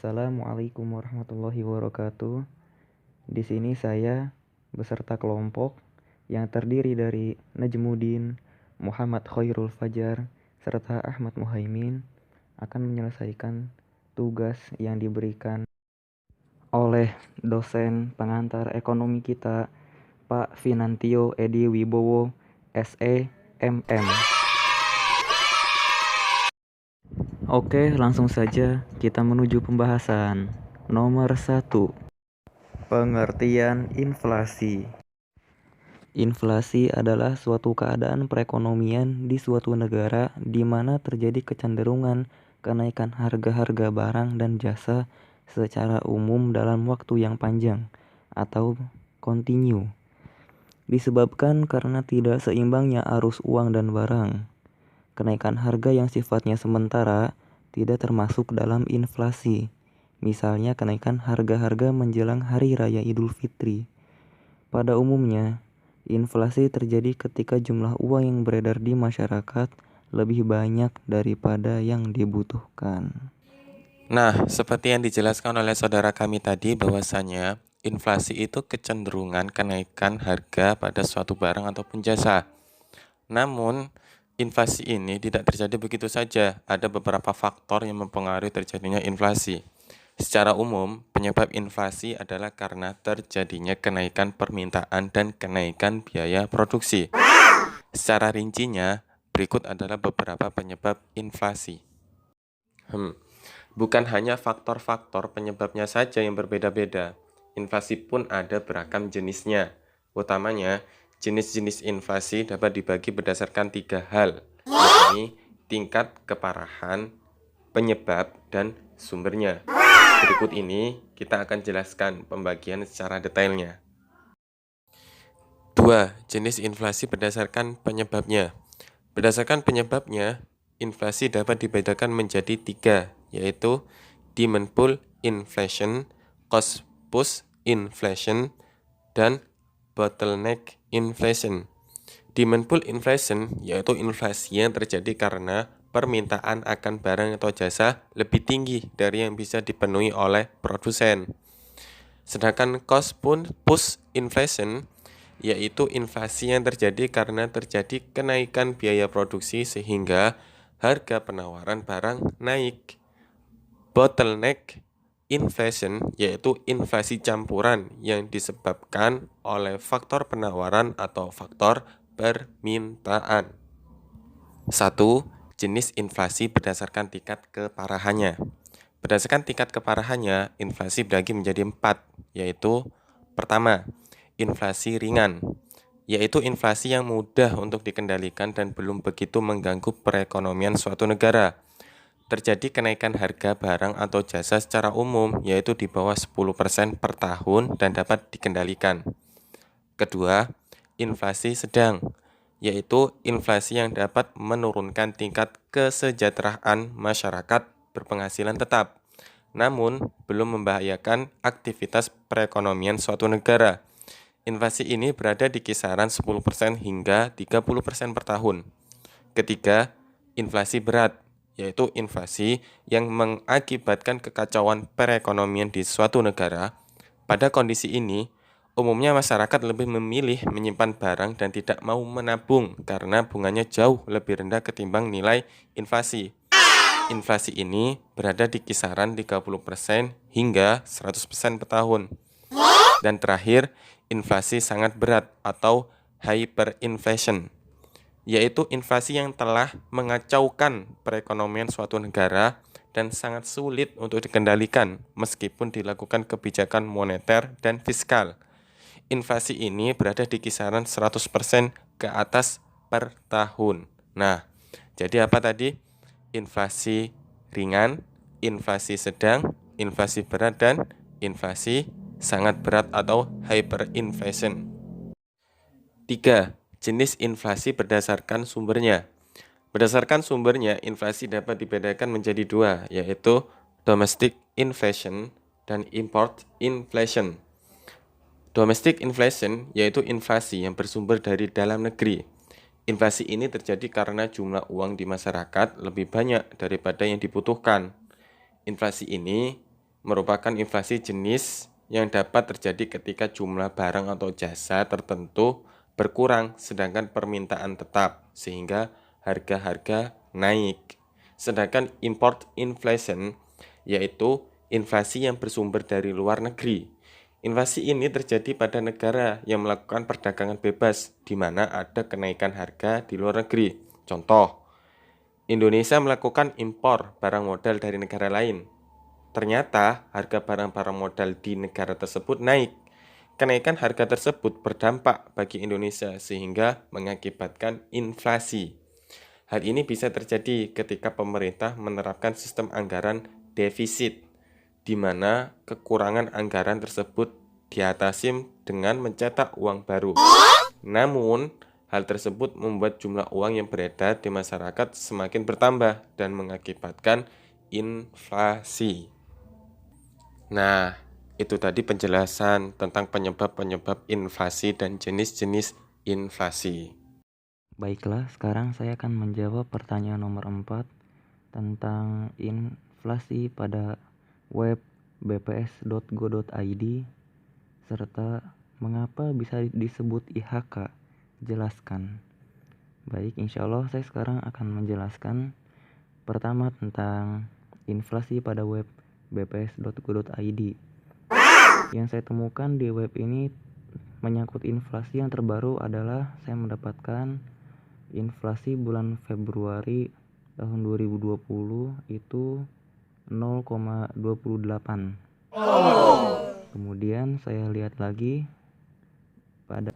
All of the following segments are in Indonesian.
Assalamualaikum warahmatullahi wabarakatuh. Di sini saya beserta kelompok yang terdiri dari Najmuddin, Muhammad Khairul Fajar, serta Ahmad Muhaimin akan menyelesaikan tugas yang diberikan oleh dosen pengantar ekonomi kita, Pak Finantio Edi Wibowo, SE, MM. Oke, langsung saja kita menuju pembahasan. Nomor 1. Pengertian inflasi. Inflasi adalah suatu keadaan perekonomian di suatu negara di mana terjadi kecenderungan kenaikan harga-harga barang dan jasa secara umum dalam waktu yang panjang atau kontinu. Disebabkan karena tidak seimbangnya arus uang dan barang. Kenaikan harga yang sifatnya sementara tidak termasuk dalam inflasi. Misalnya kenaikan harga-harga menjelang Hari Raya Idul Fitri. Pada umumnya, inflasi terjadi ketika jumlah uang yang beredar di masyarakat lebih banyak daripada yang dibutuhkan. Nah, seperti yang dijelaskan oleh saudara kami tadi bahwasanya inflasi itu kecenderungan kenaikan harga pada suatu barang ataupun jasa. Namun, inflasi ini tidak terjadi begitu saja. Ada beberapa faktor yang mempengaruhi terjadinya inflasi. Secara umum, penyebab inflasi adalah karena terjadinya kenaikan permintaan dan kenaikan biaya produksi. Secara rincinya, berikut adalah beberapa penyebab inflasi. Bukan hanya faktor-faktor penyebabnya saja yang berbeda-beda. Inflasi pun ada beragam jenisnya. Utamanya, jenis-jenis inflasi dapat dibagi berdasarkan 3 hal, yakni tingkat keparahan, penyebab, dan sumbernya. Berikut ini kita akan jelaskan pembagian secara detailnya. 2. Jenis inflasi berdasarkan penyebabnya. Berdasarkan penyebabnya, inflasi dapat dibedakan menjadi 3, yaitu demand pull inflation, cost push inflation, dan bottleneck inflation. Demand pull inflation yaitu inflasi yang terjadi karena permintaan akan barang atau jasa lebih tinggi dari yang bisa dipenuhi oleh produsen. Sedangkan cost push inflation yaitu inflasi yang terjadi karena terjadi kenaikan biaya produksi sehingga harga penawaran barang naik. Bottleneck inflation yaitu inflasi campuran yang disebabkan oleh faktor penawaran atau faktor permintaan. 1. Jenis inflasi berdasarkan tingkat keparahannya. Berdasarkan tingkat keparahannya, inflasi dibagi menjadi 4, yaitu pertama, inflasi ringan, yaitu inflasi yang mudah untuk dikendalikan dan belum begitu mengganggu perekonomian suatu negara. Terjadi kenaikan harga barang atau jasa secara umum, yaitu di bawah 10% per tahun dan dapat dikendalikan. Kedua, inflasi sedang, yaitu inflasi yang dapat menurunkan tingkat kesejahteraan masyarakat berpenghasilan tetap, namun belum membahayakan aktivitas perekonomian suatu negara. Inflasi ini berada di kisaran 10% hingga 30% per tahun. Ketiga, inflasi berat, yaitu inflasi yang mengakibatkan kekacauan perekonomian di suatu negara. Pada kondisi ini, umumnya masyarakat lebih memilih menyimpan barang dan tidak mau menabung karena bunganya jauh lebih rendah ketimbang nilai inflasi. Inflasi ini berada di kisaran 30% hingga 100% per tahun. Dan terakhir, inflasi sangat berat atau hyperinflation, yaitu inflasi yang telah mengacaukan perekonomian suatu negara dan sangat sulit untuk dikendalikan meskipun dilakukan kebijakan moneter dan fiskal. Inflasi ini berada di kisaran 100% ke atas per tahun. Nah, jadi apa tadi? Inflasi ringan, inflasi sedang, inflasi berat, dan inflasi sangat berat atau hyperinflation. 3. Jenis inflasi berdasarkan sumbernya. Berdasarkan sumbernya, inflasi dapat dibedakan menjadi 2, yaitu domestic inflation dan import inflation. Domestic inflation yaitu inflasi yang bersumber dari dalam negeri. Inflasi ini terjadi karena jumlah uang di masyarakat lebih banyak daripada yang dibutuhkan. Inflasi ini merupakan inflasi jenis yang dapat terjadi ketika jumlah barang atau jasa tertentu berkurang sedangkan permintaan tetap sehingga harga-harga naik. Sedangkan import inflation yaitu inflasi yang bersumber dari luar negeri. Inflasi ini terjadi pada negara yang melakukan perdagangan bebas di mana ada kenaikan harga di luar negeri. Contoh, Indonesia melakukan impor barang modal dari negara lain. Ternyata harga barang-barang modal di negara tersebut naik. Kenaikan harga tersebut berdampak bagi Indonesia sehingga mengakibatkan inflasi. Hal ini bisa terjadi ketika pemerintah menerapkan sistem anggaran defisit, di mana kekurangan anggaran tersebut diatasi dengan mencetak uang baru. Namun, hal tersebut membuat jumlah uang yang beredar di masyarakat semakin bertambah dan mengakibatkan inflasi. Nah, itu tadi penjelasan tentang penyebab-penyebab inflasi dan jenis-jenis inflasi. Baiklah, sekarang saya akan menjawab pertanyaan nomor 4 tentang inflasi pada web bps.go.id serta mengapa bisa disebut IHK. Jelaskan. Baik, insya Allah saya sekarang akan menjelaskan pertama tentang inflasi pada web bps.go.id. Yang saya temukan di web ini menyangkut inflasi yang terbaru adalah saya mendapatkan inflasi bulan Februari tahun 2020 itu 0,28. Kemudian saya lihat lagi pada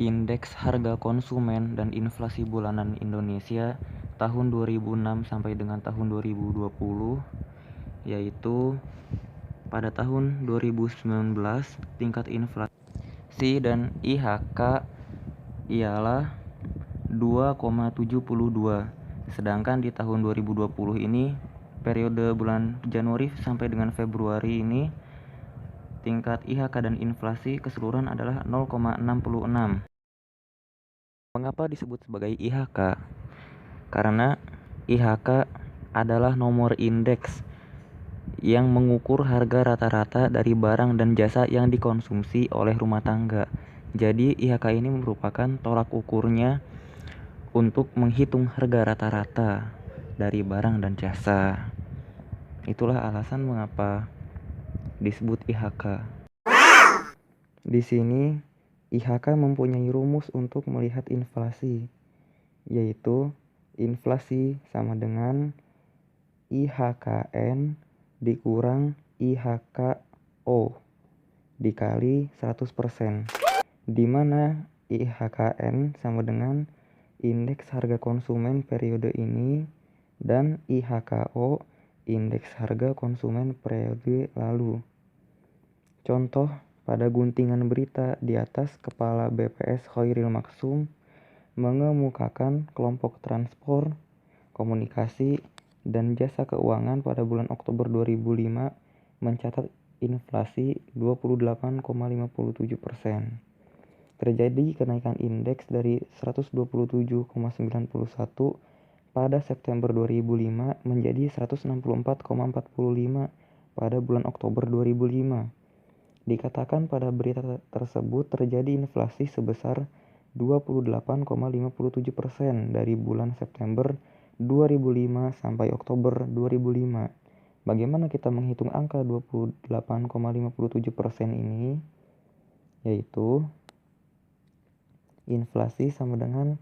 indeks harga konsumen dan inflasi bulanan Indonesia tahun 2006 sampai dengan tahun 2020, yaitu pada tahun 2019 tingkat inflasi dan IHK ialah 2,72. Sedangkan di tahun 2020 ini periode bulan Januari sampai dengan Februari ini tingkat IHK dan inflasi keseluruhan adalah 0,66. Mengapa disebut sebagai IHK? Karena IHK adalah nomor indeks yang mengukur harga rata-rata dari barang dan jasa yang dikonsumsi oleh rumah tangga. Jadi IHK ini merupakan tolak ukurnya untuk menghitung harga rata-rata dari barang dan jasa. Itulah alasan mengapa disebut IHK. Di sini IHK mempunyai rumus untuk melihat inflasi, yaitu inflasi sama dengan IHKN dikurang IHKO dikali 100%, di mana IHKN sama dengan indeks harga konsumen periode ini dan IHKO indeks harga konsumen periode lalu. Contoh pada guntingan berita di atas, Kepala BPS Khairil Maksum mengemukakan kelompok transport, komunikasi, dan jasa keuangan pada bulan Oktober 2005 mencatat inflasi 28,57%. Terjadi kenaikan indeks dari 127,91 pada September 2005 menjadi 164,45 pada bulan Oktober 2005. Dikatakan pada berita tersebut terjadi inflasi sebesar 28,57% dari bulan September 2005 sampai Oktober 2005. Bagaimana kita menghitung angka 28,57% ini? Yaitu inflasi sama dengan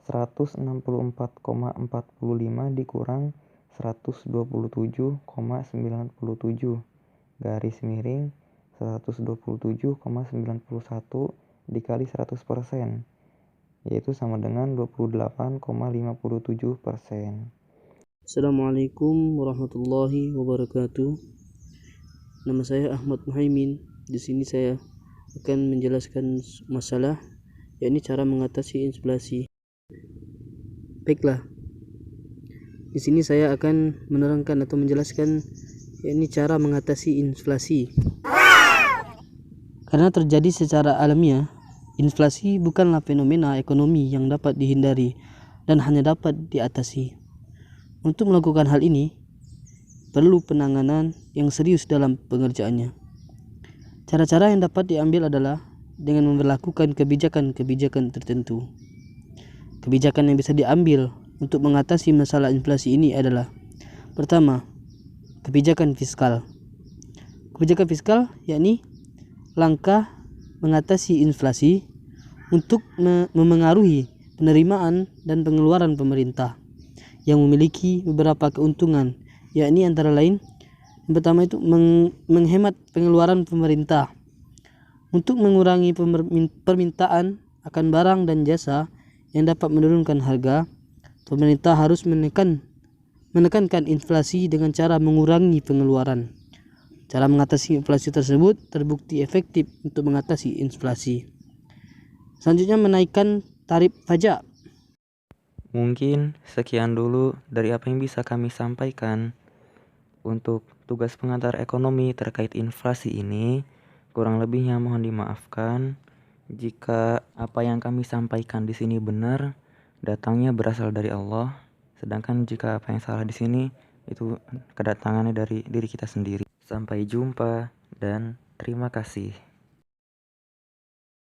164,45 dikurang 127,97 garis miring 127,91 dikali 100%, yaitu sama dengan 28,57%. Assalamualaikum warahmatullahi wabarakatuh. Nama saya Ahmad Muhaimin. Di sini saya akan menjelaskan masalah, yakni cara mengatasi inflasi. Baiklah. Di sini saya akan menerangkan atau menjelaskan yakni cara mengatasi inflasi. Karena terjadi secara alamiah, inflasi bukanlah fenomena ekonomi yang dapat dihindari dan hanya dapat diatasi. Untuk melakukan hal ini, perlu penanganan yang serius dalam pengerjaannya. Cara-cara yang dapat diambil adalah dengan memberlakukan kebijakan-kebijakan tertentu. Kebijakan yang bisa diambil untuk mengatasi masalah inflasi ini adalah: pertama, kebijakan fiskal. Kebijakan fiskal yakni langkah mengatasi inflasi untuk memengaruhi penerimaan dan pengeluaran pemerintah yang memiliki beberapa keuntungan, yakni antara lain yang pertama itu menghemat pengeluaran pemerintah. Untuk mengurangi permintaan akan barang dan jasa yang dapat menurunkan harga, pemerintah harus menekankan inflasi dengan cara mengurangi pengeluaran. Cara mengatasi inflasi tersebut terbukti efektif untuk mengatasi inflasi. Selanjutnya, menaikkan tarif pajak. Mungkin sekian dulu dari apa yang bisa kami sampaikan. Untuk tugas pengantar ekonomi terkait inflasi ini, kurang lebihnya mohon dimaafkan. Jika apa yang kami sampaikan di sini benar, datangnya berasal dari Allah. Sedangkan jika apa yang salah di sini, itu kedatangannya dari diri kita sendiri. Sampai jumpa dan terima kasih.